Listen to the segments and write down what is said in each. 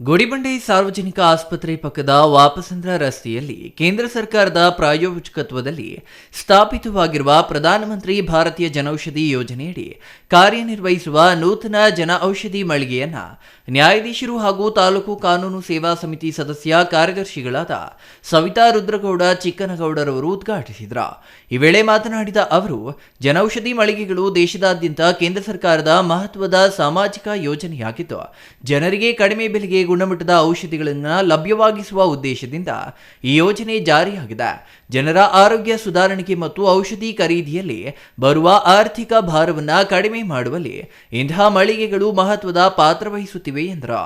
ಗುಡಿಬಂಡೆ ಸಾರ್ವಜನಿಕ ಆಸ್ಪತ್ರೆ ಪಕ್ಕದ ವಾಪಸಂದ್ರ ರಸ್ತೆಯಲ್ಲಿ ಕೇಂದ್ರ ಸರ್ಕಾರದ ಪ್ರಾಯೋಜಕತ್ವದಲ್ಲಿ ಸ್ಥಾಪಿತವಾಗಿರುವ ಪ್ರಧಾನಮಂತ್ರಿ ಭಾರತೀಯ ಜನೌಷಧಿ ಯೋಜನೆಯಡಿ ಕಾರ್ಯನಿರ್ವಹಿಸುವ ನೂತನ ಜನಔಷಧಿ ಮಳಿಗೆಯನ್ನು ನ್ಯಾಯಾಧೀಶರು ಹಾಗೂ ತಾಲೂಕು ಕಾನೂನು ಸೇವಾ ಸಮಿತಿ ಸದಸ್ಯ ಕಾರ್ಯದರ್ಶಿಗಳಾದ ಸವಿತಾ ರುದ್ರಗೌಡ ಚಿಕ್ಕನಗೌಡರವರು ಉದ್ಘಾಟಿಸಿದರು. ಈ ವೇಳೆ ಮಾತನಾಡಿದ ಅವರು, ಜನೌಷಧಿ ಮಳಿಗೆಗಳು ದೇಶದಾದ್ಯಂತ ಕೇಂದ್ರ ಸರ್ಕಾರದ ಮಹತ್ವದ ಸಾಮಾಜಿಕ ಯೋಜನೆಯಾಗಿದ್ದು, ಜನರಿಗೆ ಕಡಿಮೆ ಬೆಲೆಗೆ ಗುಣಮಟ್ಟದ ಔಷಧಿಗಳನ್ನು ಲಭ್ಯವಾಗಿಸುವ ಉದ್ದೇಶದಿಂದ ಈ ಯೋಜನೆ ಜಾರಿಯಾಗಿದೆ. ಜನರ ಆರೋಗ್ಯ ಸುಧಾರಣೆಗೆ ಮತ್ತು ಔಷಧಿ ಖರೀದಿಯಲ್ಲಿ ಬರುವ ಆರ್ಥಿಕ ಭಾರವನ್ನು ಕಡಿಮೆ ಮಾಡುವಲ್ಲಿ ಇಂತಹ ಮಳಿಗೆಗಳು ಮಹತ್ವದ ಪಾತ್ರ ವಹಿಸುತ್ತಿವೆ ಎಂದರು.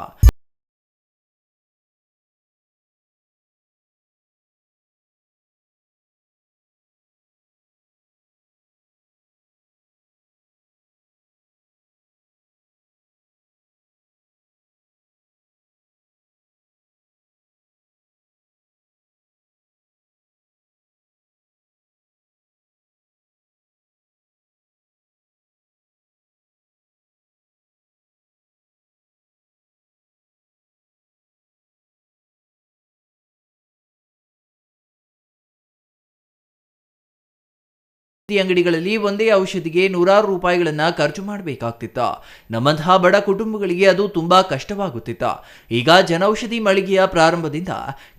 ಅಂಗಡಿಗಳಲ್ಲಿ ಒಂದೇ ಔಷಧಿಗೆ ನೂರಾರು ರೂಪಾಯಿಗಳನ್ನು ಖರ್ಚು ಮಾಡಬೇಕಾಗ್ತಿತ್ತು. ನಮ್ಮಂತಹ ಬಡ ಕುಟುಂಬಗಳಿಗೆ ಅದು ತುಂಬಾ ಕಷ್ಟವಾಗುತ್ತಿತ್ತು. ಈಗ ಜನೌಷಧಿ ಮಳಿಗೆಯ ಪ್ರಾರಂಭದಿಂದ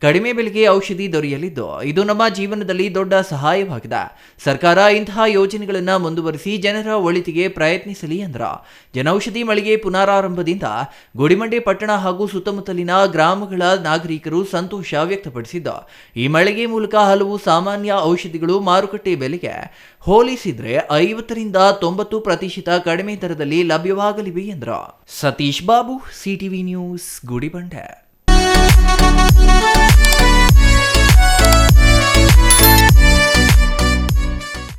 ಕಡಿಮೆ ಬೆಲೆಗೆ ಔಷಧಿ ದೊರೆಯಲಿದ್ದು, ಇದು ನಮ್ಮ ಜೀವನದಲ್ಲಿ ದೊಡ್ಡ ಸಹಾಯವಾಗಿದೆ. ಸರ್ಕಾರ ಇಂತಹ ಯೋಜನೆಗಳನ್ನು ಮುಂದುವರಿಸಿ ಜನರ ಒಳಿತಿಗೆ ಪ್ರಯತ್ನಿಸಲಿ ಎಂದರು. ಜನೌಷಧಿ ಮಳಿಗೆ ಪುನರಾರಂಭದಿಂದ ಗುಡಿಬಂಡೆ ಪಟ್ಟಣ ಹಾಗೂ ಸುತ್ತಮುತ್ತಲಿನ ಗ್ರಾಮಗಳ ನಾಗರಿಕರು ಸಂತೋಷ ವ್ಯಕ್ತಪಡಿಸಿದ್ದು, ಈ ಮಳಿಗೆ ಮೂಲಕ ಹಲವು ಸಾಮಾನ್ಯ ಔಷಧಿಗಳು ಮಾರುಕಟ್ಟೆ ಬೆಲೆಗೆ ಹೋಲಿಸಿದ್ರೆ 50ರಿಂದ 90% ಕಡಿಮೆ ದರದಲ್ಲಿ ಲಭ್ಯವಾಗಲಿವೆ ಎಂದರು. Satish Babu, CTV news, Gudibande.